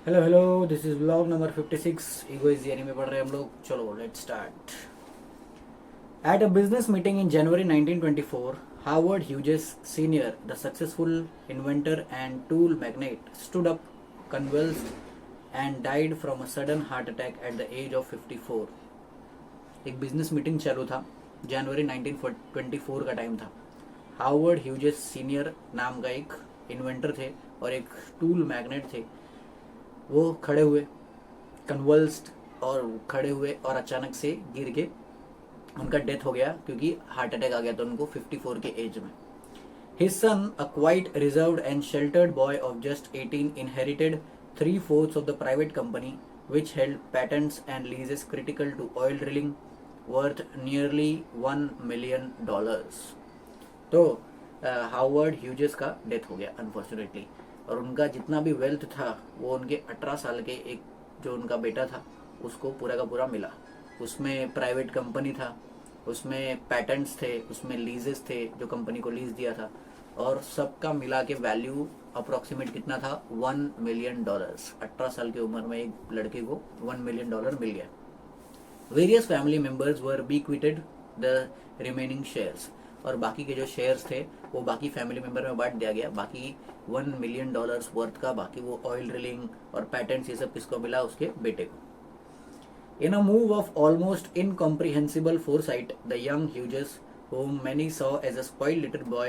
Hello hello, this is vlog number 56 ego is any में पढ़ रहे हैं हम लोग. चलो let's start. At a business meeting in January 1924, Howard Hughes Sr., the successful inventor and tool magnate, stood up, convulsed, and died from a sudden heart attack at the age of 54. एक business meeting चालू था. जनवरी 1924 का time था. Howard Hughes senior नाम का एक inventor थे और एक टूल मैग्नेट थे. वो खड़े हुए, कन्वल्स्ड और खड़े हुए और अचानक से गिर के उनका डेथ हो गया क्योंकि हार्ट अटैक आ गया था उनको 54 के एज में. His son, a quite reserved and sheltered boy of just 18, inherited 3/4 of the private company, which held patents and leases critical to oil drilling, worth nearly $1 million. तो Howard Hughes का death हो गया unfortunately. और उनका जितना भी wealth था वो उनके 18 साल के एक जो उनका बेटा था उसको पूरा का पूरा मिला. उसमें प्राइवेट कंपनी था, उसमें पैटेंट्स थे, उसमें लीजेस थे जो कंपनी को लीज दिया था, और सबका मिला के वैल्यू अप्रोक्सीमेट कितना था, $1 million. 18 साल की उम्र में एक लड़के को $1 million मिल गया. Various family members were bequeathed the remaining shares. और बाकी के जो शेयर्स थे वो बाकी फैमिली मेंबर में बांट दिया गया. बाकी $1 million वर्थ का बाकी वो ऑयल ड्रिलिंग और पैटेंट्स ये सब किसको मिला, उसके बेटे को. In a move of almost incomprehensible foresight, the young Hughes, whom many saw as a spoiled little boy,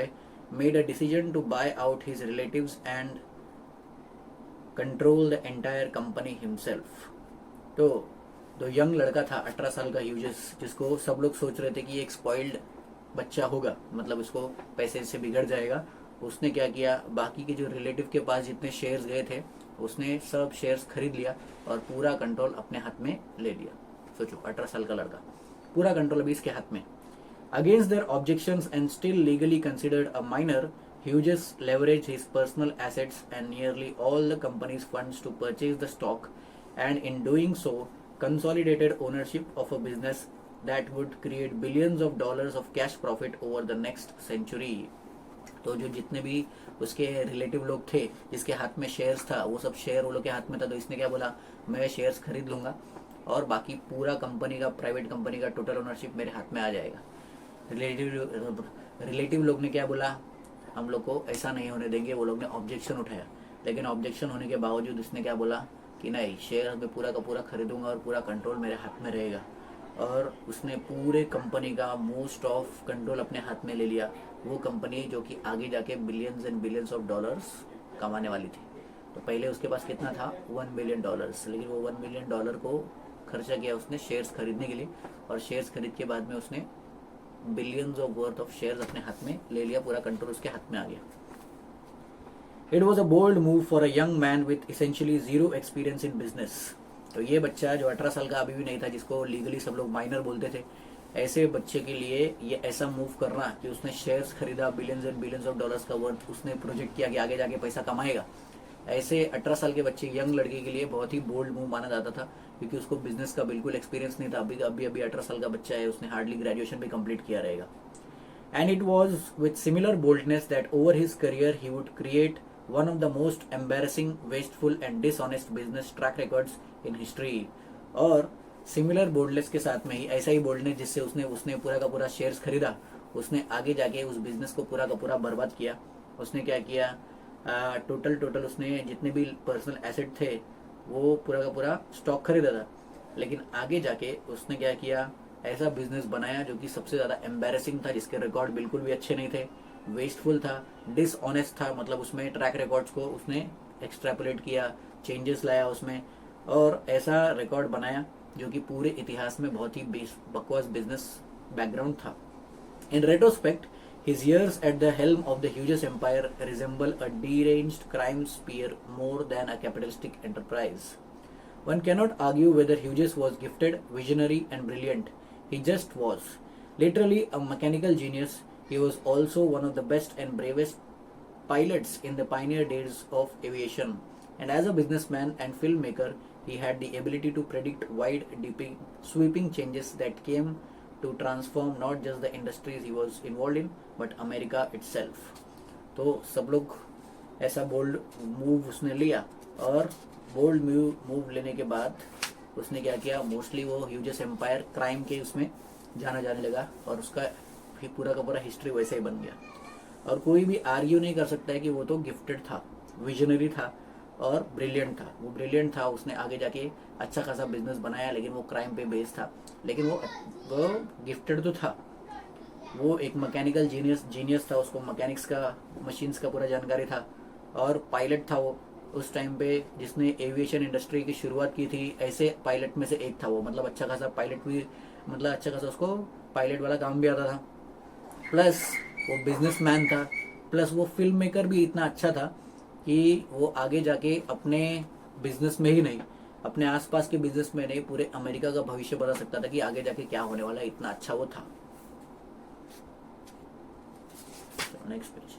made a decision to buy out his relatives and control the entire company himself. तो जो young लड़का था 18 साल का Hughes, जिसको सब लोग सोच रहे थे कि एक स्पॉइल्ड बच्चा होगा, मतलब इसको पैसे से बिगड़ जाएगा, उसने क्या किया, बाकी के जो रिलेटिव के पास जितने शेयर्स गए थे उसने सब शेयर्स खरीद लिया और पूरा कंट्रोल अपने हाथ में ले लिया. सोचो 18 साल का लड़का, पूरा कंट्रोल अभी इसके हाथ में. Against their objections and still legally considered a minor, Hughes leveraged his personal assets and nearly all the company's funds to purchase the stock, and in doing so consolidated ownership of a business that would create billions of dollars of cash profit over the next century. तो जो जितने भी उसके relative लोग थे जिसके हाथ में शेयर्स था, वो सब शेयर वो लोग के हाथ में था. तो इसने क्या बोला, मैं शेयर्स खरीद लूंगा और बाकी पूरा कंपनी का, प्राइवेट कंपनी का टोटल ओनरशिप मेरे हाथ में आ जाएगा. रिलेटिव लोग ने क्या बोला, हम लोग को ऐसा नहीं होने देंगे. वो लोग ने ऑब्जेक्शन उठाया, लेकिन ऑब्जेक्शन होने के बावजूद इसने क्या बोला कि नहीं, शेयर मैं पूरा का पूरा खरीदूंगा और पूरा कंट्रोल मेरे हाथ में रहेगा. और उसने पूरे कंपनी का मोस्ट ऑफ कंट्रोल अपने हाथ में ले लिया. वो कंपनी जो कि आगे जाके billions and billions of dollars कमाने वाली थी. तो पहले उसके पास कितना था, $1 million, लेकिन वो $1 million को खर्चा किया उसने शेयर्स खरीदने के लिए, और शेयर्स खरीद के बाद में उसने billions of worth of shares अपने हाथ में ले लिया. पूरा कंट्रोल उसके हाथ में आ गया. It was a bold move for a young man with essentially zero experience in business. तो ये बच्चा जो 18 साल का अभी भी नहीं था, जिसको लीगली सब लोग माइनर बोलते थे, ऐसे बच्चे के लिए ये ऐसा मूव करना कि उसने शेयर्स खरीदा, billions and billions of dollars का वर्थ उसने प्रोजेक्ट किया कि आगे जाके पैसा कमाएगा, ऐसे 18 साल के बच्चे, यंग लड़के के लिए बहुत ही बोल्ड मूव माना जाता था, क्योंकि उसको बिजनेस का बिल्कुल एक्सपीरियंस नहीं था. अभी अभी 18 साल का बच्चा है, उसने हार्डली ग्रेजुएशन भी कंप्लीट किया रहेगा. And it was with similar boldness that over his career he would create one of the most embarrassing, wasteful and dishonest business track records in history. और सिमिलर बोल्डनेस के साथ में ही, ऐसा ही boldness जिससे उसने पूरा का पूरा शेयर्स खरीदा, उसने आगे जाके उस बिजनेस को पूरा का पूरा बर्बाद किया. उसने क्या किया, टोटल उसने जितने भी पर्सनल एसेट थे वो पूरा का पूरा स्टॉक खरीदा था, लेकिन आगे जाके उसने क्या किया, ऐसा बिजनेस बनाया जो कि सबसे ज़्यादा एम्बेरसिंग था, जिसके रिकॉर्ड बिल्कुल भी अच्छे नहीं थे, वेस्टफुल था, डिसऑनेस्ट था. मतलब उसमें ट्रैक रिकॉर्ड्स को उसने एक्सट्रैपोलेट किया, चेंजेस लाया उसमें, और ऐसा रिकॉर्ड बनाया जो कि पूरे इतिहास में बहुत ही बकवास बिजनेस बैकग्राउंड था. इन retrospect, his years at the helm of the Hughes empire resemble a deranged crime spear more than a capitalistic enterprise. One cannot argue whether Hughes was gifted, visionary, and brilliant. He just was. Literally a mechanical genius, he was also one of the best and bravest pilots in the pioneer days of aviation. And as a businessman and filmmaker, he had the ability to predict wide, sweeping changes that came to transform not just the industries he was involved in, but America itself. तो सब लोग ऐसा bold move उसने लिया और bold move लेने के बाद उसने क्या किया, मोस्टली वो ह्यूजेस एम्पायर क्राइम के उसमें जाना जाने लगा और उसका फिर पूरा का पूरा हिस्ट्री वैसे ही बन गया। और कोई भी आर्ग्यू नहीं कर सकता है कि वो तो गिफ्टेड था, विजनरी था और ब्रिलियंट था। वो ब्रिलियंट था, उसने आगे जाके अच्छा खासा बिजनेस बनाया, लेकिन वो क्राइम पे बेस्ड था। लेकिन वो गिफ्टेड तो था, वो एक मैकेनिकल जीनियस था, उसको मैकेनिक्स का, मशीन्स का पूरा जानकारी था और पायलट था वो उस टाइम पे, जिसने एविएशन इंडस्ट्री की शुरुआत की थी। ऐसे पायलट में से एक था वो, मतलब अच्छा खासा पायलट भी, मतलब अच्छा खासा उसको पायलट वाला काम भी आता था। प्लस वो बिजनेसमैन था, प्लस वो फिल्म मेकर भी इतना अच्छा था कि वो आगे जाके अपने बिजनेस में ही नहीं, अपने आसपास के बिजनेस में नहीं, पूरे अमेरिका का भविष्य बता सकता था कि आगे जाके क्या होने वाला है, इतना अच्छा वो था। Next page.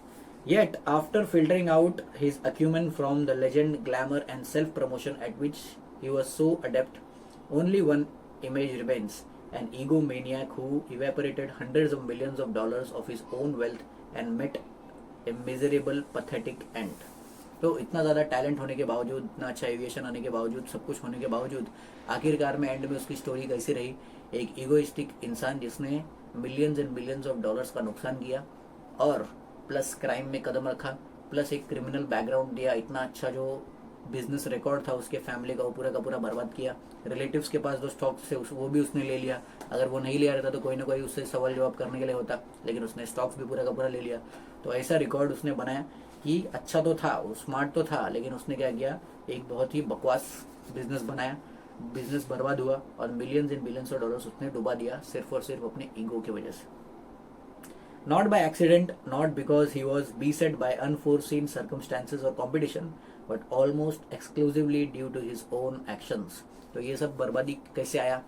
Yet, after filtering out his acumen from the legend, glamour, and self promotion at which he was so adept, only one image remains: an egomaniac who evaporated hundreds of millions of dollars of his own wealth and met a miserable, pathetic end. तो इतना ज़्यादा talent होने के बावजूद, इतना अच्छा aviation आने के बावजूद, सब कुछ होने के बावजूद, आखिरकार में एंड में उसकी स्टोरी कैसी रही? एक ईगोइस्टिक इंसान जिसने millions and millions of dollars का नुकसान किया और प्लस क्राइम में कदम रखा, प्लस एक क्रिमिनल बैकग्राउंड दिया, इतना अच्छा जो बिजनेस रिकॉर्ड था उसके फैमिली का, वो पूरा का पूरा बर्बाद किया। रिलेटिव्स के पास जो स्टॉक्स थे वो भी उसने ले लिया, अगर वो नहीं लिया रहता तो कोई ना कोई उससे सवाल जवाब करने के लिए होता, लेकिन उसने स्टॉक्स भी पूरा का पूरा ले लिया। तो ऐसा रिकॉर्ड उसने बनाया कि अच्छा तो था, वो स्मार्ट तो था, लेकिन उसने क्या किया, एक बहुत ही बकवास बिजनेस बनाया, बिजनेस बर्बाद हुआ और millions and billions of dollars उसने डुबा दिया, सिर्फ और सिर्फ अपने ईगो की वजह से। Not by accident, not because he was beset by unforeseen circumstances or competition, but almost exclusively due to his own actions. तो ये सब बर्बादी कैसे आया?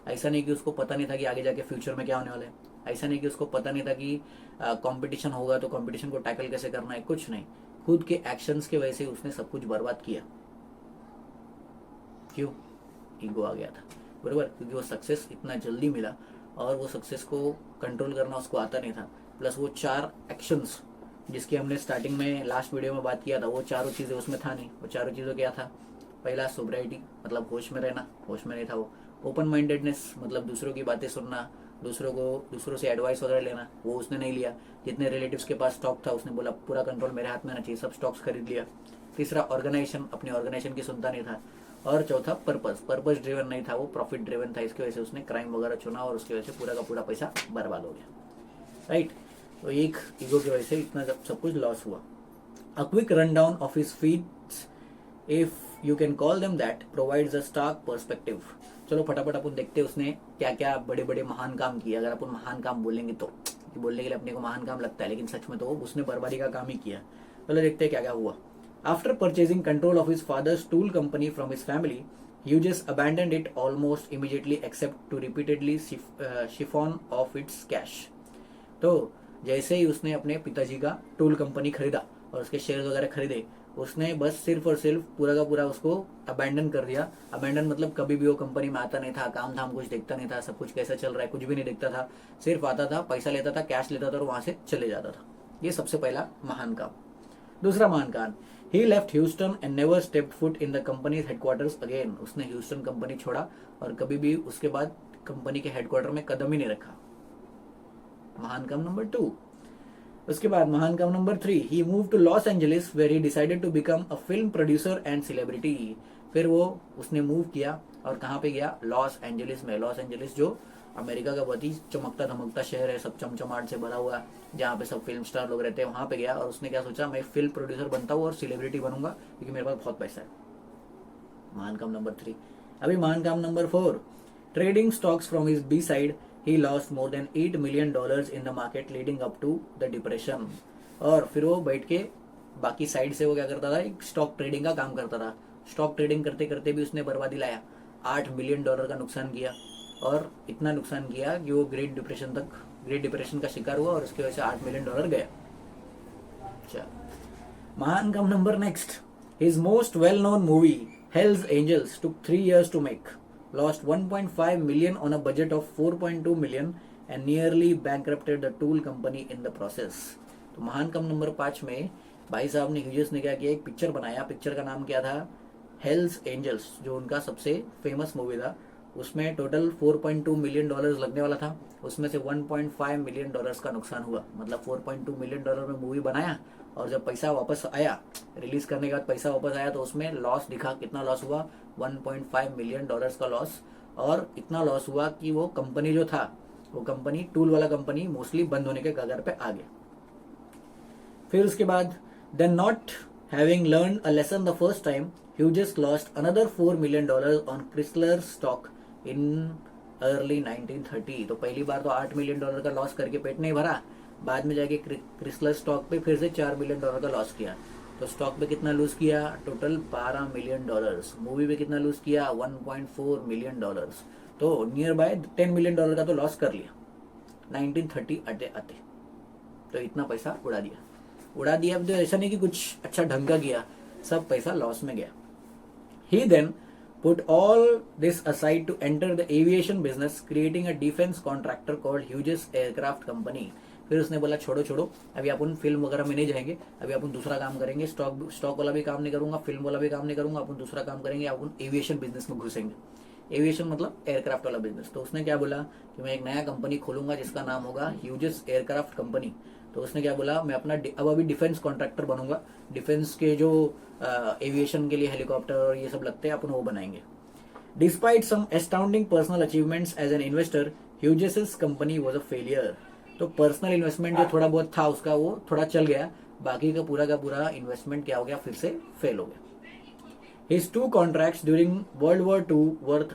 ऐसा नहीं कि उसको पता नहीं था कि आगे जाके फ्यूचर में क्या होने वाला है, ऐसा नहीं कि उसको पता नहीं था कि कंपटीशन होगा तो कंपटीशन को टैकल कैसे करना है, कुछ नहीं, खुद के एक्शंस के वजह से उसने सब कुछ बर्बाद किया। क्यों? ईगो आ गया था, बराबर, क्योंकि वो सक्सेस इतना जल्दी मिला और वो सक्सेस को कंट्रोल करना उसको आता नहीं था। प्लस वो 4 एक्शंस जिसकी हमने स्टार्टिंग में लास्ट वीडियो में बात किया था, वो चारों चीज़ें उसमें था नहीं। वो चारों चीज़ों क्या था? पहला सोब्राइटी, मतलब होश में रहना, होश में नहीं था वो। ओपन माइंडेडनेस, मतलब दूसरों की बातें सुनना, दूसरों से एडवाइस वगैरह लेना, वो उसने नहीं लिया। जितने रिलेटिव्स के पास स्टॉक था उसने बोला पूरा कंट्रोल मेरे हाथ में आना चाहिए, सब स्टॉक्स खरीद लिया। तीसरा ऑर्गेनाइजेशन, अपनी ऑर्गेनाइजेशन की सुनता नहीं था। और चौथा पर्पस ड्रिवन नहीं था वो, प्रॉफिट ड्रिवन था, इसकी वजह से उसने क्राइम वगैरह चुना और उसकी वजह से पूरा का पूरा पैसा बर्बाद हो गया, राइट। तो एक ईगो की वजह से इतना सब कुछ लॉस हुआ। A quick run down of his feats, if you can call them that, provides a stark perspective. चलो फटाफट अपन देखते हैं उसने क्या क्या बड़े बड़े महान काम किए। अगर अपन महान काम बोलेंगे तो, बोलने के लिए अपने को महान काम लगता है, लेकिन सच में तो उसने बर्बादी का काम ही किया। चलो देखते हैं क्या क्या हुआ। After purchasing control of his father's tool company from his family, Hughes abandoned it almost immediately except to repeatedly siphon off its cash. तो जैसे ही उसने अपने पिताजी का टूल कंपनी खरीदा और उसके शेयर वगैरह खरीदे, उसने बस सिर्फ और सिर्फ पूरा का पूरा उसको अबैंडन कर दिया। अबैंडन मतलब कभी भी वो कंपनी में आता नहीं था, काम धाम कुछ देखता नहीं था, सब कुछ कैसा चल रहा है कुछ भी नहीं देखता था, सिर्फ आता था, पैसा लेता था, कैश लेता था और वहां से चले जाता था। ये सबसे पहला महान काम। दूसरा महान काम, he left Houston and never stepped foot in the company's headquarters again. उसने ह्यूस्टन कंपनी छोड़ा और कभी भी उसके बाद कंपनी के हेडक्वार्टर में कदम ही नहीं रखा। महान काम नंबर 2। उसके बाद महान काम number 3, he moved to Los Angeles where he decided to become a film producer and celebrity. फिर वो उसने मूव किया और कहाँ पे गया? लॉस एंजलिस में। लॉस एंजलिस जो अमेरिका का बहुत ही चमकता धमकता शहर है, सब चमचमाट से भरा हुआ, जहाँ पे सब फिल्म स्टार लोग रहते हैं, वहां पे गया और उसने क्या सोचा, मैं फिल्म प्रोड्यूसर बनता हूँ और सेलिब्रिटी बनूंगा क्योंकि मेरे पास बहुत पैसा है। महान काम नंबर 3। अभी महान काम number 4, trading stocks from his bedside, he lost more than $8 million in the market leading up to the depression. और फिर वो बैठ के बाकी साइड से वो क्या करता था, एक स्टॉक ट्रेडिंग का काम करता था। स्टॉक ट्रेडिंग करते करते भी उसने बर्बादी लाया, $8 million का नुकसान किया और इतना नुकसान किया कि वो ग्रेट डिप्रेशन का शिकार हुआ और उसकी वजह से $8 million गया। अच्छा, महान काम number next, his most well known movie Hell's Angels took 3 years to make, lost 1.5 million on a budget of 4.2 million and nearly bankrupted the tool company in the process. तो महान काम नंबर 5 में भाई साहब ने, ह्यूजेस ने क्या किया, एक पिक्चर बनाया। पिक्चर का नाम क्या था? हेल्स एंजल्स, जो उनका सबसे फेमस मूवी था, उसमें टोटल $4.2 मिलियन लगने वाला था, उसमें से $1.5 मिलियन का नुकसान हुआ। मतलब $4.2 मिलियन में मूवी बनाया और जब पैसा वापस आया, रिलीज करने के बाद पैसा वापस आया, तो उसमें लॉस दिखा। कितना लॉस हुआ? $1.5 मिलियन का लॉस। और इतना लॉस हुआ कि वो कंपनी जो था, वो कंपनी, टूल वाला कंपनी, मोस्टली बंद होने के कगार पे आ गया। फिर उसके बाद, then not having learn a lesson the first time, Hughes lost another $4 million on Chrysler stock in early 1930। तो पहली बार तो $8 मिलियन का लॉस करके पेट नहीं भरा, बाद में जाके क्रिसलर स्टॉक पे फिर से $4 मिलियन का लॉस किया। तो स्टॉक पे कितना लूज किया? Total $12 million. मूवी पे कितना लूज किया? $1.4 मिलियन। तो नियर बाय $10 मिलियन का तो लॉस कर लिया 1930 आते आते। तो इतना पैसा उड़ा दिया। अब तो ऐसा नहीं कि कुछ अच्छा ढंग का किया, सब पैसा लॉस में गया। He then put all this aside to enter the aviation business, creating a defense contractor called Hughes Aircraft Company. फिर उसने बोला छोड़ो, अभी अपन फिल्म वगैरह में नहीं जाएंगे, अभी अपन दूसरा काम करेंगे, स्टॉक वाला भी काम नहीं करूंगा, फिल्म वाला भी काम नहीं करूंगा, अपन दूसरा काम करेंगे, अपन एविएशन बिजनेस में घुसेंगे। एविएशन मतलब एयरक्राफ्ट वाला बिजनेस। तो उसने क्या बोला कि मैं एक नया कंपनी खोलूंगा जिसका नाम होगा ह्यूजेस एयरक्राफ्ट कंपनी। तो उसने क्या बोला, मैं अपना अब अभी डिफेंस कॉन्ट्रैक्टर बनूंगा, डिफेंस के जो एविएशन के लिए हेलीकॉप्टर और ये सब लगते हैं, अपन वो बनाएंगे। Despite some astounding personal achievements as an investor, Hughes company was a failure. तो पर्सनल इन्वेस्टमेंट जो थोड़ा बहुत था उसका, वो थोड़ा चल गया, बाकी का पूरा इन्वेस्टमेंट क्या हो गया? फिर से फेल हो गया। His two contracts during World War II worth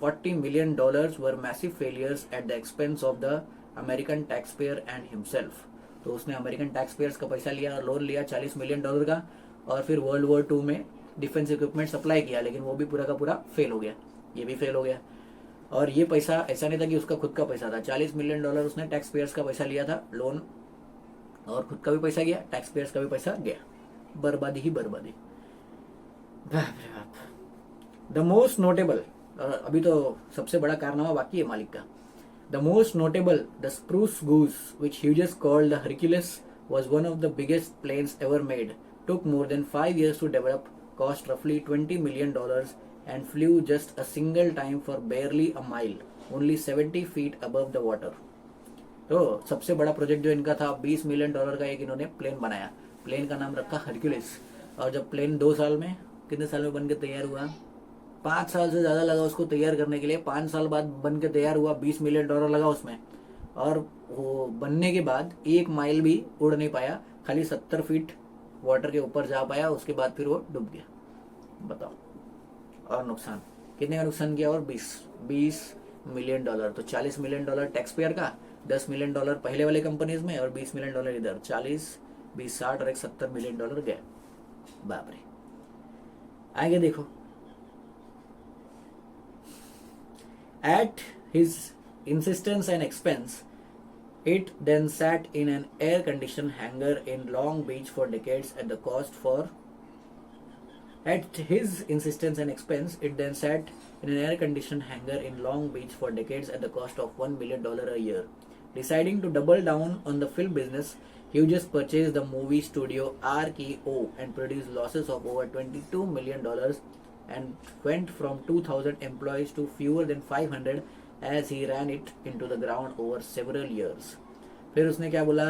$40 million were massive failures at the expense of the American taxpayer and himself. तो उसने अमेरिकन टैक्स पेयर्स का पैसा लिया, लोन लिया $40 मिलियन का, और फिर वर्ल्ड वॉर 2 में डिफेंस इक्विपमेंट सप्लाई किया, लेकिन वो भी पूरा का पूरा फेल हो गया। ये भी फेल हो गया। और ये पैसा ऐसा नहीं था कि उसका खुद का पैसा था, $40 मिलियन उसने टैक्स पेयर्स का पैसा लिया था, लोन, और खुद का भी पैसा गया, टैक्स पेयर्स का भी पैसा गया। बर्बादी ही बर्बादी। द मोस्ट नोटेबल, अभी तो सबसे बड़ा कारनामा बाकी है मालिक का। The most notable, the spruce goose which Hughes called the Hercules was one of the biggest planes ever made, took more than 5 years to develop, cost roughly $20 million and flew just a single time for barely a mile, only 70 feet above the water. तो सबसे बड़ा project जो इनका था, $20 million का एक इन्होंने plane बनाया। प्लेन का नाम रखा हरक्यूलिस। और जब प्लेन 2 साल में, कितने साल में बन के तैयार हुआ? 5 साल से ज़्यादा लगा उसको तैयार करने के लिए। 5 साल बाद बन के तैयार हुआ, $20 मिलियन लगा उसमें। और वो बनने के बाद 1 माइल भी उड़ नहीं पाया, खाली 70 फीट वाटर के ऊपर जा पाया, उसके बाद फिर वो डूब गया। बताओ। और नुकसान कितने का नुकसान किया? और 20 मिलियन। तो $40 मिलियन टैक्स पेयर का, $10 मिलियन पहले वाले कंपनीज में, और $20 मिलियन इधर। 40, 20, 60 और एक $70 मिलियन गए। बाप रे। आगे देखो। At his insistence and expense, it then sat in an air-conditioned hangar in Long Beach for decades at the cost for. At his insistence and expense, it then sat in an air-conditioned hangar in Long Beach for decades at the cost of $1 million a year. Deciding to double down on the film business, Hughes purchased the movie studio RKO and produced losses of over $22 million and went from 2,000 employees to fewer than 500 as he ran it into the ground over several years. फिर उसने क्या बोला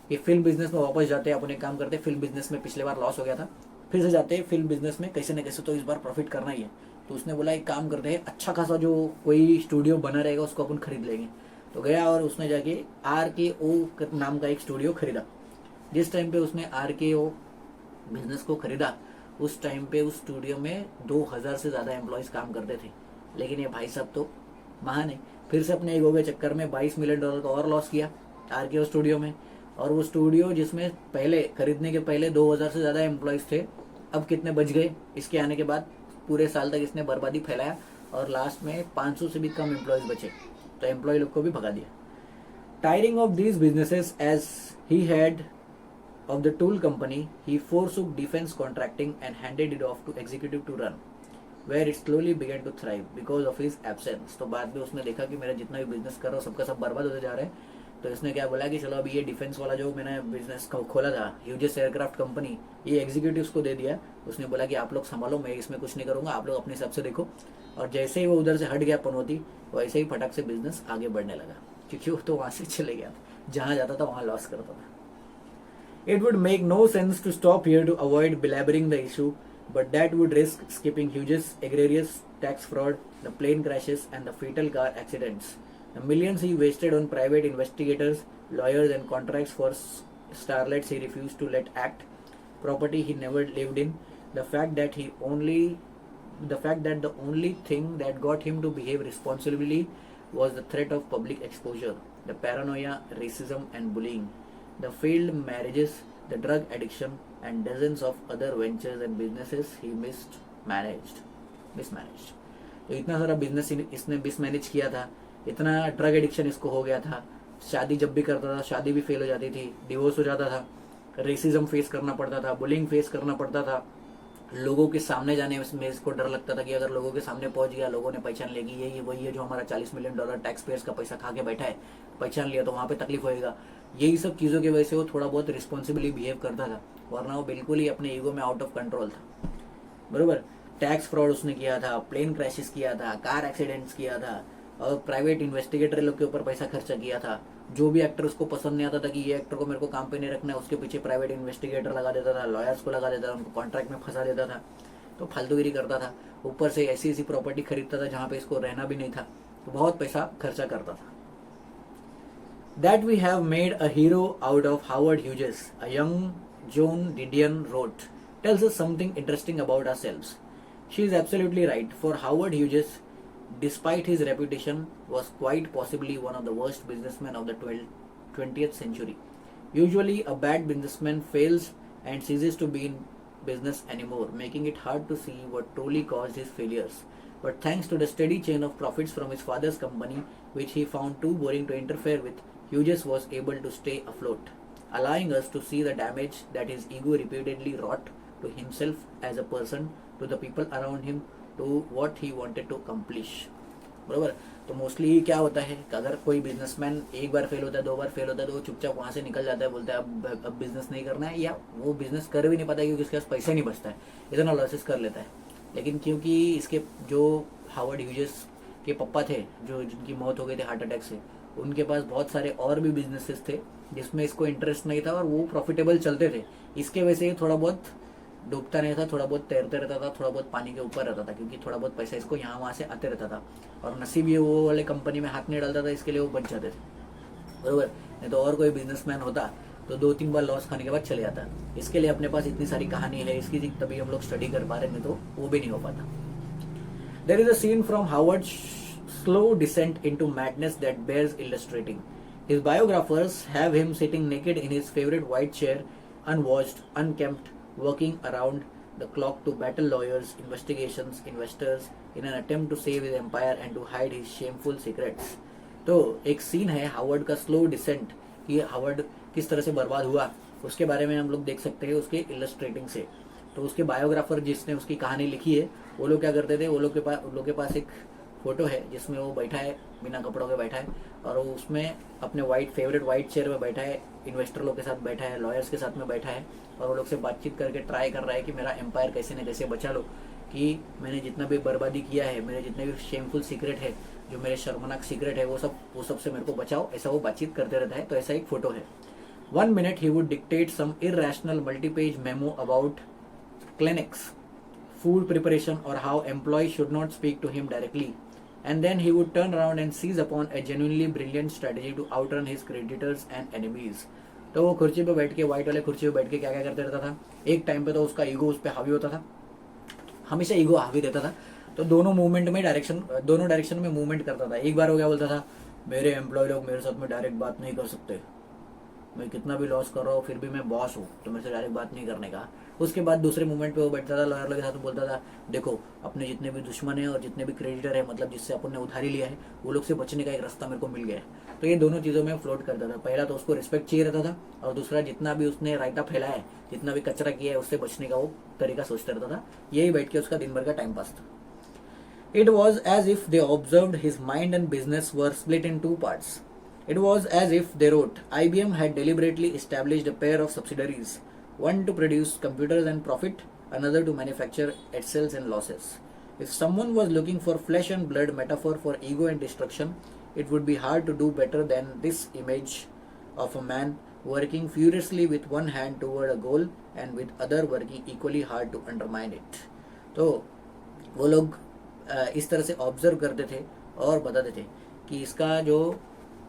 कि film business में वापस जाते हैं, अपन एक काम करते हैं, फिल्म बिजनेस में पिछले बार लॉस हो गया था, फिर से जाते हैं फिल्म बिजनेस में, कैसे न कैसे तो इस बार प्रॉफिट करना ही है। तो उसने बोला एक काम करते हैं, अच्छा खासा जो कोई स्टूडियो बना रहेगा उसको अपन खरीद लेंगे। तो गया और उसने जाके RKO नाम का एक स्टूडियो खरीदा। जिस टाइम पे उसने RKO बिजनेस को खरीदा, उस टाइम पे उस स्टूडियो में 2000 से ज़्यादा एम्प्लॉयज़ काम करते थे। लेकिन ये भाई साहब तो महान है, फिर से अपने ईगो के चक्कर में $22 मिलियन का और लॉस किया RKO स्टूडियो में। और वो स्टूडियो जिसमें पहले खरीदने के पहले 2000 से ज़्यादा एम्प्लॉयज़ थे, अब कितने बच गए? इसके आने के बाद पूरे साल तक इसने बर्बादी फैलाया और लास्ट में 500 से भी कम एम्प्लॉयज़ बचे, तो एम्प्लॉय लोग को भी भगा दिया। Tiring of these businesses as he had of the tool company, he forsook defense contracting and handed it off to executive to run, where it slowly began to thrive because of his absence. तो बाद में उसने देखा कि मेरा जितना भी business कर रहा हूँ सबका सब बर्बाद होते जा रहा है, तो इसने क्या बोला कि चलो अभी ये डिफेंस वाला जो मैंने बिजनेस खोला था, ह्यूजेस एयरक्राफ्ट कंपनी, ये एग्जीक्यूटिव्स को दे दिया। उसने बोला कि आप लोग संभालो, मैं इसमें कुछ नहीं करूँगा, आप लोग अपने हिसाब से देखो। और जैसे ही वो उधर से हट गया पनौती, वैसे ही फटाक से बिजनेस आगे बढ़ने लगा, क्योंकि वो तो वहाँ से चले गया, जहाँ जाता था वहाँ लॉस करता था। It would make no sense to stop here to avoid belaboring the issue, but that would risk skipping Hughes' egregious tax fraud, the plane crashes, and the fatal car accidents. The millions he wasted on private investigators, lawyers, and contracts for starlets he refused to let act, property he never lived in, the fact that the only thing that got him to behave responsibly was the threat of public exposure, the paranoia, racism, and bullying, the failed marriages, the drug addiction, and dozens of other ventures and businesses he mismanaged. तो इतना सारा business इसने mismanage किया था, इतना drug addiction इसको हो गया था, शादी जब भी करता था शादी भी फेल हो जाती थी, डिवोर्स हो जाता था, रेसिज्म फेस करना पड़ता था, बुलिंग फेस करना पड़ता था, लोगों के सामने जाने में इसको डर लगता था कि अगर लोगों के सामने पहुंच गया, लोगों ने पहचान लेगी ये वही है जो हमारा $40 मिलियन टैक्स पेयर्स का पैसा खा के बैठा है, पहचान लिया तो वहाँ पे तकलीफ होएगा। यही सब चीज़ों की वजह से वो थोड़ा बहुत रिस्पॉन्सिबली बिहेव करता था, वरना वो बिल्कुल ही अपने ईगो में आउट ऑफ कंट्रोल था। बरोबर, टैक्स फ्रॉड उसने किया था, प्लेन क्रैशेस किया था, कार एक्सीडेंट्स किया था, और प्राइवेट इन्वेस्टिगेटर लोग के ऊपर पैसा खर्चा किया था। जो भी एक्टर उसको पसंद नहीं आता था कि ये एक्टर को मेरे को काम पे नहीं रखना है, उसके पीछे प्राइवेट इन्वेस्टिगेटर लगा देता था, लॉयर्स को लगा देता था, उनको कॉन्ट्रैक्ट में फंसा देता था, तो फालतूगिरी करता था। ऊपर से ऐसी ऐसी प्रॉपर्टी खरीदता था जहाँ पे इसको रहना भी नहीं था, तो बहुत पैसा खर्चा करता था। That we have made a hero out of Howard Hughes, a young Joan Didion wrote, tells us something interesting about ourselves. She is absolutely right, for Howard Hughes, despite his reputation, was quite possibly one of the worst businessmen of the 20th century. Usually, a bad businessman fails and ceases to be in business anymore, making it hard to see what truly caused his failures. But thanks to the steady chain of profits from his father's company, which he found too boring to interfere with, Hughes was able to stay afloat, allowing us to see the damage that his ego repeatedly wrought to himself as a person, to the people around him, to what he wanted to accomplish. बरोबर, तो mostly क्या होता है कि अगर कोई businessman एक बार fail होता है, 2 बार फेल होता है, तो वो चुपचाप वहाँ से निकल जाता है, बोलता है अब बिजनेस नहीं करना है, या वो बिजनेस कर भी नहीं पाता क्योंकि उसके पास पैसा नहीं बचता है, इतना लॉसेस कर लेता है। लेकिन क्योंकि इसके जो हावर्ड ह्यूजेस के पप्पा थे, जो जिनकी मौत हो गई थी हार्ट अटैक से, उनके पास बहुत सारे और भी बिजनेसेस थे जिसमें इसको इंटरेस्ट नहीं था और वो प्रॉफिटेबल चलते थे। इसके वजह से थोड़ा बहुत डूबता नहीं था, थोड़ा बहुत तैरते रहता था, थोड़ा बहुत पानी के ऊपर रहता था, क्योंकि थोड़ा बहुत पैसा इसको यहाँ वहाँ से आते रहता था, और नसीब ये वो वाले कंपनी में हाथ नहीं डालता था, इसके लिए वो बच जाते थे। बरोबर, नहीं तो और कोई बिजनेसमैन होता तो 2-3 बार लॉस खाने के बाद चले जाता। इसके लिए अपने पास इतनी सारी कहानी है इसकी, तभी हम लोग स्टडी कर पा रहे हैं, तो वो भी नहीं हो पाता। There is a scene from Howard slow descent into madness that bears illustrating. His biographers have him sitting naked in his favorite white chair, unwashed, unkempt, working around the clock to battle lawyers, investigations, investors, in an attempt to save his empire and to hide his shameful secrets. तो एक scene है Howard का slow decent, कि Howard किस तरह से बर्बाद हुआ, उसके बारे में हम लोग देख सकते हैं उसके इलस्ट्रेटिंग से। तो उसके बायोग्राफर जिसने उसकी कहानी लिखी है, वो लोग क्या करते थे, वो लोग के पास एक फोटो है जिसमें वो बैठा है, बिना कपड़ों के बैठा है, और वो उसमें अपने फेवरेट वाइट चेयर में बैठा है, इन्वेस्टर लोग के साथ बैठा है, लॉयर्स के साथ में बैठा है, और वो लोग से बातचीत करके ट्राई कर रहा है कि मेरा एम्पायर कैसे न कैसे बचा लो, कि मैंने जितना भी बर्बादी किया है, मेरे जितने भी शेमफुल सीक्रेट है, जो मेरे शर्मनाक सीक्रेट है, वो सब से मेरे को बचाओ, ऐसा वो बातचीत करते रहता है। तो ऐसा एक फोटो है। 1 minute he would dictate some irrational multi-page memo about clinics, food preparation, or how employees should not speak to him directly. And then he would turn around and seize upon a genuinely brilliant strategy to outrun his creditors and enemies. तो वो कुर्सी पे बैठ के, white वाले कुर्सी पे बैठ के क्या क्या करते रहता था। एक टाइम पे तो उसका ईगो उस पर हावी होता था, हमेशा ईगो हावी रहता था, तो दोनों डायरेक्शन में मूवमेंट करता था। एक बार वो क्या बोलता था, मेरे एम्प्लॉय लोग मेरे साथ में डायरेक्ट बात नहीं कर सकते, मैं कितना भी लॉस कर रहा हूँ फिर भी मैं बॉस हूँ, तो मेरे से डायरेक्ट बात नहीं करने का। उसके बाद दूसरे मूवमेंट पे वो बैठता था, लॉयर के साथ में बोलता था, देखो अपने जितने भी दुश्मन है और जितने भी क्रेडिटर है, मतलब जिससे अपन ने उधारी लिया है, वो लोग से बचने का एक रास्ता मेरे को मिल गया है। तो ये दोनों चीज़ों में फ्लोट करता था। पहला तो उसको रिस्पेक्ट चाहिए रहता था, और दूसरा जितना भी उसने रायता फैलाया है, जितना भी कचरा किया है, उससे बचने का वो तरीका सोचता रहता था। यही बैठ के उसका दिन भर का टाइम पास था। It was as if they observed his mind and business were split in 2 parts. It was as if they wrote, IBM had deliberately established a pair of subsidiaries, one to produce computers and profit, another to manufacture excels and losses. If someone was looking for flesh and blood metaphor for ego and destruction, it would be hard to do better than this image of a man working furiously with one hand toward a goal and with other working equally hard to undermine it. तो वो लोग इस तरह से observe करते थे और बताते थे कि इसका जो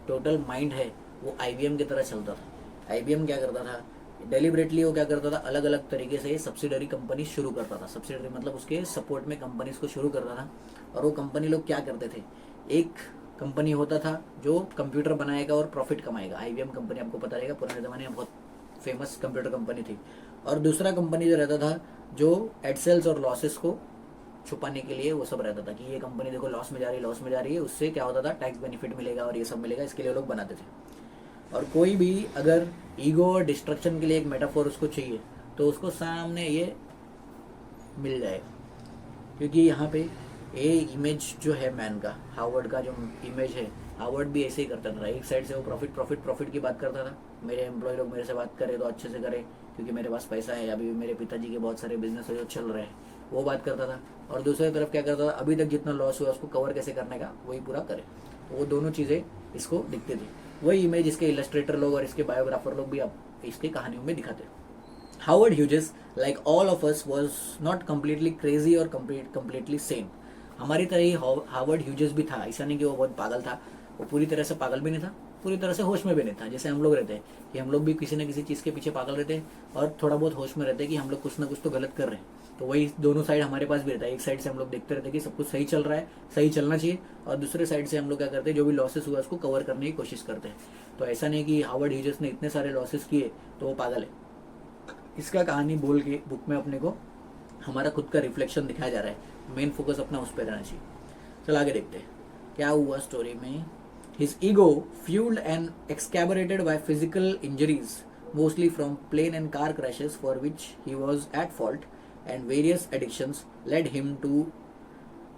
टोटल माइंड है वो IBM की तरह चलता था. IBM क्या करता था, डेलिबरेटली वो क्या करता था, अलग अलग तरीके से सब्सिडरी कंपनी शुरू करता था. सब्सिडरी मतलब उसके सपोर्ट में कंपनीज को शुरू करता था. और वो कंपनी लोग क्या करते थे, एक कंपनी होता था जो कंप्यूटर बनाएगा और प्रॉफिट कमाएगा. IBM कंपनी आपको पता रहेगा पुराने ज़माने में बहुत फेमस कंप्यूटर कंपनी थी. और दूसरा कंपनी जो रहता था जो एडसेल्स और लॉसेस को छुपाने के लिए वो सब रहता था कि ये कंपनी देखो लॉस में जा रही है, उससे क्या होता था, टैक्स बेनिफिट मिलेगा और ये सब मिलेगा, इसके लिए लोग बनाते थे. और कोई भी अगर ईगो और डिस्ट्रक्शन के लिए एक मेटाफोर उसको चाहिए तो उसको सामने ये मिल जाएगा. क्योंकि यहाँ पे ये इमेज जो है मैन का, हार्वर्ड का जो इमेज है, हार्वर्ड भी ऐसे ही करता था. एक साइड से वो प्रॉफिट की बात करता था, मेरे एम्प्लॉय लोग मेरे से बात करें तो अच्छे से करें क्योंकि मेरे पास पैसा है, अभी भी मेरे पिताजी के बहुत सारे बिजनेस है जो चल रहे हैं, वो बात करता था. और दूसरी तरफ क्या करता था, अभी तक जितना लॉस हुआ उसको कवर कैसे करने का वही पूरा करे. वो दोनों चीज़ें इसको दिखती थी. वही इमेज इसके इलस्ट्रेटर लोग और इसके बायोग्राफर लोग भी अब इसकी कहानियों में दिखाते हैं. Howard Hughes like all of us was not completely crazy और कम्प्लीटली सेम. हमारी तरह ही हावर्ड ह्यूजेस भी था. ऐसा नहीं कि वो बहुत पागल था, वो पूरी तरह से पागल भी नहीं था, पूरी तरह से होश में भी नहीं था. जैसे हम लोग रहते हैं कि हम लोग भी किसी न किसी चीज़ के पीछे पागल रहते हैं और थोड़ा बहुत होश में रहते हैं कि हम लोग कुछ ना कुछ तो गलत कर रहे हैं. तो वही दोनों साइड हमारे पास भी रहता है. एक साइड से हम लोग देखते रहते हैं कि सब कुछ सही चल रहा है, सही चलना चाहिए, और दूसरे साइड से हम लोग क्या करते हैं, जो भी लॉसेस हुआ उसको कवर करने की कोशिश करते हैं. तो ऐसा नहीं कि हावर्ड ह्यूजेस ने इतने सारे लॉसेस किए तो वो पागल है. इसका कहानी बोल के बुक में अपने को हमारा खुद का रिफ्लेक्शन दिखाया जा रहा है. मेन फोकस अपना उस पर रहना चाहिए. चल आगे देखते हैं क्या हुआ स्टोरी में. His ego, fueled and exacerbated by physical injuries, mostly from plane and car crashes for which he was at fault, and various addictions, led him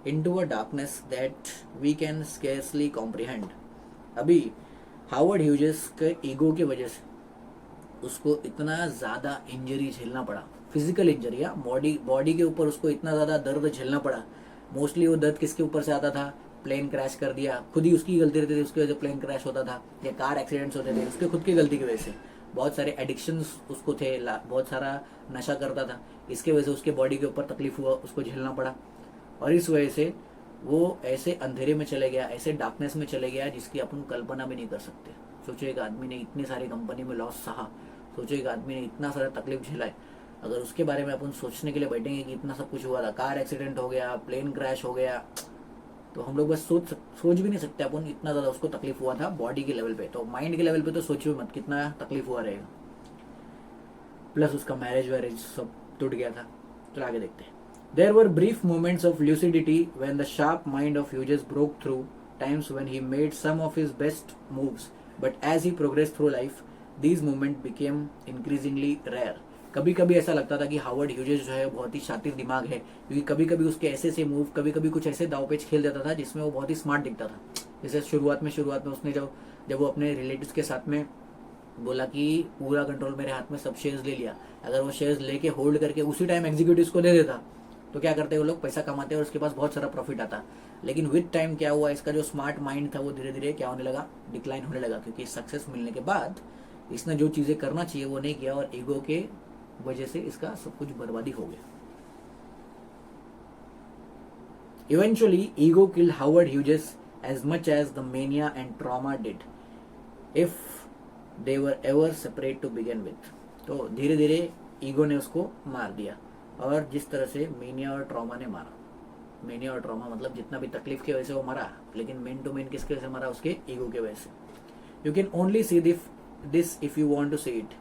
into a darkness that we can scarcely comprehend. अभी Howard Hughes के ego की वजह से उसको इतना ज़्यादा injury झेलना पड़ा, फिजिकल इंजरी, या बॉडी के ऊपर उसको इतना ज़्यादा दर्द झेलना पड़ा. मोस्टली वो दर्द किसके ऊपर से आता था, प्लेन क्रैश कर दिया, खुद ही उसकी गलती रहती थी, उसकी वजह से प्लेन क्रैश होता था, या कार एक्सीडेंट्स होते थे उसके खुद की गलती की वजह से. बहुत सारे एडिक्शंस उसको थे, बहुत सारा नशा करता था, इसके वजह से उसके बॉडी के ऊपर तकलीफ हुआ, उसको झेलना पड़ा. और इस वजह से वो ऐसे अंधेरे में चले गया, ऐसे डार्कनेस में चले गया जिसकी अपन कल्पना भी नहीं कर सकते. सोचो एक आदमी ने इतनी सारी कंपनी में लॉस सहा, सोचो एक आदमी ने इतना सारा तकलीफ झेला है. अगर उसके बारे में अपन सोचने के लिए बैठेंगे कि इतना सब कुछ हुआ था, कार एक्सीडेंट हो गया, प्लेन क्रैश हो गया, तो हम लोग बस सोच भी नहीं सकते अपन इतना ज़्यादा उसको तकलीफ हुआ था बॉडी के लेवल पे. तो माइंड के लेवल पे तो सोचिए मत कितना तकलीफ हुआ रहेगा. प्लस उसका मैरिज सब टूट गया था. तो आगे देखते हैं. There were brief moments of lucidity when the sharp mind of Hughes broke through, times when he made some of his best moves, but as he progress through life these moment became increasingly rare. कभी कभी ऐसा लगता था कि Howard Hughes जो है बहुत ही शातिर दिमाग है, क्योंकि कभी कभी उसके ऐसे मूव, कभी कभी कुछ ऐसे दाव पेच खेल देता था जिसमें वो बहुत ही स्मार्ट दिखता था. जैसे शुरुआत में उसने जब वो अपने रिलेटिव्स के साथ में बोला कि पूरा कंट्रोल मेरे हाथ में, सब शेयर्स ले लिया, अगर वो शेयर्स लेके होल्ड करके उसी टाइम एग्जीक्यूटिव्स को दे देता तो क्या करते वो लोग, पैसा कमाते और उसके पास बहुत सारा प्रॉफिट आता. लेकिन विद टाइम क्या हुआ, इसका जो स्मार्ट माइंड था वो धीरे धीरे क्या होने लगा, डिक्लाइन होने लगा. क्योंकि सक्सेस मिलने के बाद इसने जो चीज़ें करना चाहिए वो नहीं किया और ईगो के वजह से इसका सब कुछ बर्बादी हो गया. Eventually, ego killed Howard Hughes as much as the mania and trauma did, if they were ever separate to begin with. तो धीरे धीरे ईगो ने उसको मार दिया, और जिस तरह से मेनिया और ट्रॉमा ने मारा. मेनिया और ट्रॉमा मतलब जितना भी तकलीफ की वजह से वो मरा, लेकिन मेन टू मेन किसके वजह से मरा, उसके ईगो के वजह से. You can only see this if you want to see it.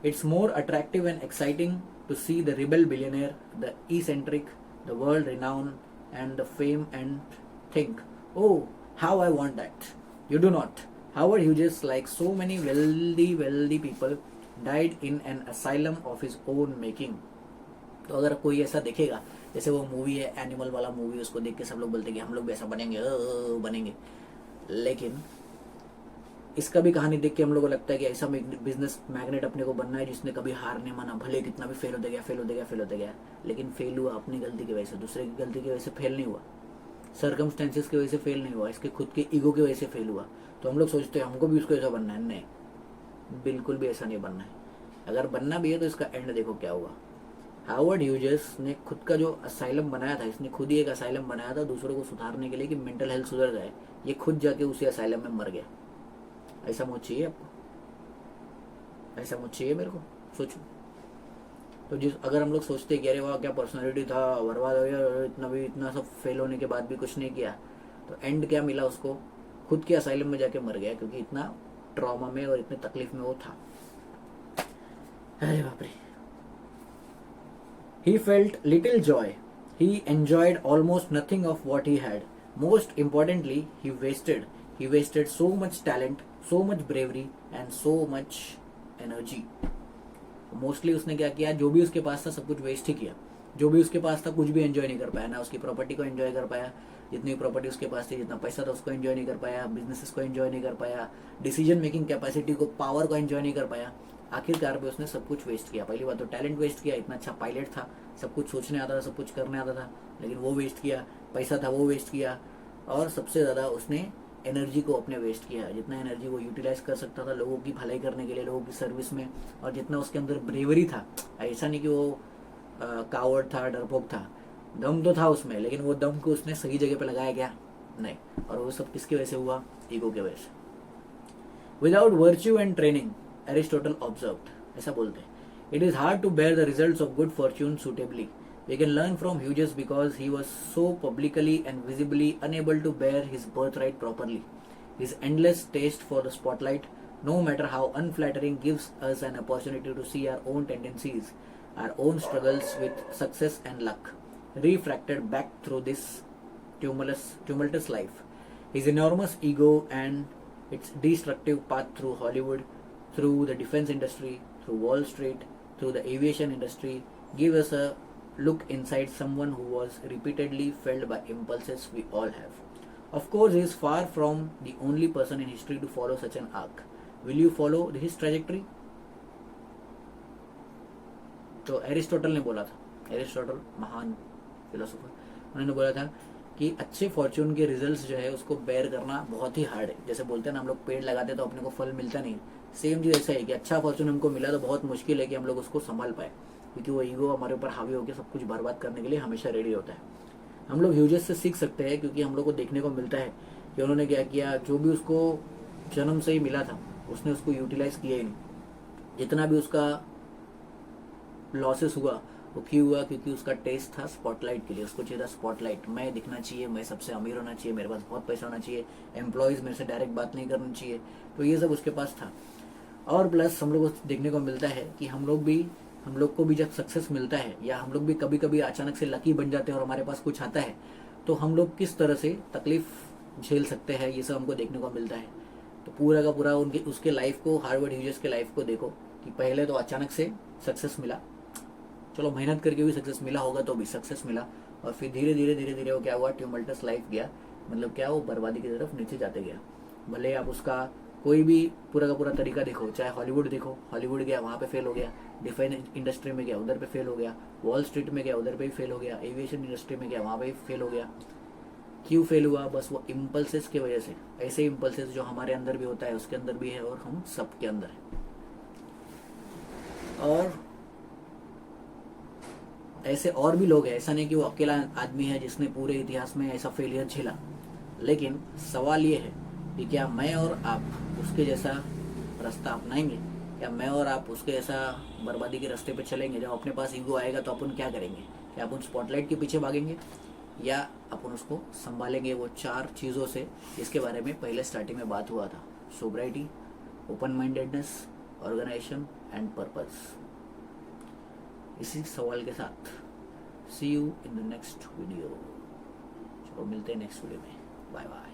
It's more attractive and exciting to see the rebel billionaire, the eccentric, the world renowned, and the fame, and think, oh, how I want that. You do not. Howard Hughes, like so many wealthy people, died in an asylum of his own making. तो अगर कोई ऐसा देखेगा, जैसे वो movie है animal वाला movie, उसको देख के सब लोग बोलते हैं कि हम लोग भी ऐसा बनेंगे, बनेंगे. लेकिन इसका भी कहानी देख के हम लोग को लगता है कि ऐसा बिजनेस मैग्नेट अपने को बनना है जिसने कभी हार नहीं माना, भले कितना भी फेल होते गया फेल होते गया फेल होते गया, लेकिन फेल हुआ अपनी गलती की वजह से, दूसरे की गलती की वजह से फेल नहीं हुआ, सर्कमस्टेंसेस की वजह से फेल नहीं हुआ, इसके खुद के ईगो की वजह से फेल हुआ। तो हम लोग सोचते हैं हमको भी उसको ऐसा बनना है, नहीं, बिल्कुल भी ऐसा नहीं बनना है। अगर बनना भी है तो इसका एंड देखो क्या हुआ। हार्वर्ड ह्यूजेस ने खुद का जो असाइलम बनाया था, इसने खुद ही एक असाइलम बनाया था दूसरों को सुधारने के लिए कि मेंटल हेल्थ सुधर जाए, ये खुद जाके उसी असाइलम में मर गया। ऐसा मौत चाहिए आपको? ऐसा मौत चाहिए मेरे को? सोचो। तो जिस अगर हम लोग सोचते कि अरे वाह क्या पर्सनालिटी था, बर्बाद हो गया, इतना सब फेल होने के बाद भी कुछ नहीं किया, तो एंड क्या मिला उसको? खुद के असाइलम में जाके मर गया, क्योंकि इतना ट्रॉमा में और इतने तकलीफ में वो था। अरे बाप रे। He felt little joy. He enjoyed almost nothing of what he had. Most importantly, he wasted so much talent, so much bravery and so much energy. Mostly उसने क्या किया, जो भी उसके पास था सब कुछ वेस्ट ही किया। जो भी उसके पास था कुछ भी एंजॉय नहीं कर पाया, ना उसकी प्रॉपर्टी को एंजॉय कर पाया, जितनी प्रॉपर्टी उसके पास थी, जितना पैसा था उसको एंजॉय नहीं कर पाया, बिजनेसेस को एंजॉय नहीं कर पाया, डिसीजन मेकिंग कैपेसिटी को, पावर को एंजॉय नहीं कर पाया। आखिरकार पे उसने सब कुछ वेस्ट किया। पहली बात तो टैलेंट वेस्ट किया, इतना अच्छा पायलट था, सब कुछ सोचने आता था, सब कुछ करने आता था, लेकिन वो वेस्ट किया। पैसा था वो वेस्ट किया, और सबसे ज़्यादा उसने एनर्जी को अपने वेस्ट किया। जितना एनर्जी वो यूटिलाइज कर सकता था लोगों की भलाई करने के लिए, लोगों की सर्विस में, और जितना उसके अंदर ब्रेवरी था, ऐसा नहीं कि वो कावर्ड था, डरपोक था, दम तो था उसमें, लेकिन वो दम को उसने सही जगह पे लगाया क्या? नहीं। और वो सब किसकी वजह से हुआ? ईगो की वजह से। Without virtue and training, Aristotle observed, ऐसा बोलते हैं, it is hard to bear the results of good fortune suitably. We can learn from Hughes because he was so publicly and visibly unable to bear his birthright properly. His endless taste for the spotlight, no matter how unflattering, gives us an opportunity to see our own tendencies, our own struggles with success and luck, refracted back through this tumultuous life. His enormous ego and its destructive path through Hollywood, through the defense industry, through Wall Street, through the aviation industry, give us a look inside someone who was repeatedly felled by impulses we all have. Of course, he is far from the only person in history to follow such an arc. Will you follow his trajectory? तो Aristotle ने बोला था, Aristotle महान philosopher, उन्होंने बोला था कि अच्छे फॉर्च्यून के रिजल्ट्स जो है उसको बेयर करना बहुत ही हार्ड है। जैसे बोलते हैं ना हम लोग पेड़ लगाते तो अपने को फल मिलता नहीं, सेम चीज़ ऐसा है कि अच्छा फॉर्च्यून हमको मिला तो बहुत मुश्किल है कि हम लोग उसको संभाल पाए, क्योंकि वो ईगो हमारे ऊपर हावी होकर सब कुछ बर्बाद करने के लिए हमेशा रेडी होता है। हम लोग ह्यूजेस से सीख सकते हैं, क्योंकि हम लोग को देखने को मिलता है कि उन्होंने क्या किया, जो भी उसको जन्म से ही मिला था उसने उसको यूटिलाइज किया ही नहीं। जितना भी उसका लॉसेस हुआ वो क्यों हुआ? क्योंकि उसका टेस्ट था स्पॉटलाइट के लिए, उसको चाहिए था स्पॉटलाइट, मैं दिखना चाहिए, मैं सबसे अमीर होना चाहिए, मेरे पास बहुत पैसा होना चाहिए, एम्प्लॉयज़ मेरे से डायरेक्ट बात नहीं करनी चाहिए, तो ये सब उसके पास था। और प्लस हम लोग को देखने को मिलता है कि हम लोग को भी जब सक्सेस मिलता है, या हम लोग भी कभी कभी अचानक से लकी बन जाते हैं और हमारे पास कुछ आता है, तो हम लोग किस तरह से तकलीफ झेल सकते हैं, ये सब हमको देखने को मिलता है। तो पूरा का पूरा उसके लाइफ को, हार्वर्ड ह्यूजेस के लाइफ को देखो कि पहले तो अचानक से सक्सेस मिला, चलो मेहनत करके भी सक्सेस मिला होगा तो भी सक्सेस मिला, और फिर धीरे धीरे वो क्या हुआ, ट्यूमल्टस लाइफ गया, मतलब क्या, वो बर्बादी की तरफ नीचे जाते गया। भले आप उसका कोई भी पूरा का पूरा तरीका देखो, चाहे हॉलीवुड देखो, हॉलीवुड गया वहाँ पे फेल हो गया, डिफेंस इंडस्ट्री में गया उधर पे फेल हो गया, वॉल स्ट्रीट में गया उधर पे भी फेल हो गया, एविएशन इंडस्ट्री में गया वहाँ पे भी फेल हो गया। क्यों फेल हुआ? बस वो इम्पल्सेस की वजह से। ऐसे इम्पल्सेस जो हमारे अंदर भी होता है उसके अंदर भी है, और हम सब के अंदर है। और ऐसे और भी लोग हैं, ऐसा नहीं कि वो अकेला आदमी है जिसने पूरे इतिहास में ऐसा फेलियर झेला, लेकिन सवाल ये है कि क्या मैं और आप उसके जैसा रास्ता अपनाएंगे? क्या मैं और आप उसके जैसा बर्बादी के रास्ते पे चलेंगे? जब अपने पास ईगो आएगा तो अपन क्या करेंगे? क्या अपन स्पॉटलाइट के पीछे भागेंगे, या अपन उसको संभालेंगे वो 4 चीज़ों से जिसके बारे में पहले स्टार्टिंग में बात हुआ था? Sobriety, open mindedness, organisation and purpose. इसी सवाल के साथ see you in the next video. चलो मिलते हैं नेक्स्ट वीडियो में, बाय बाय।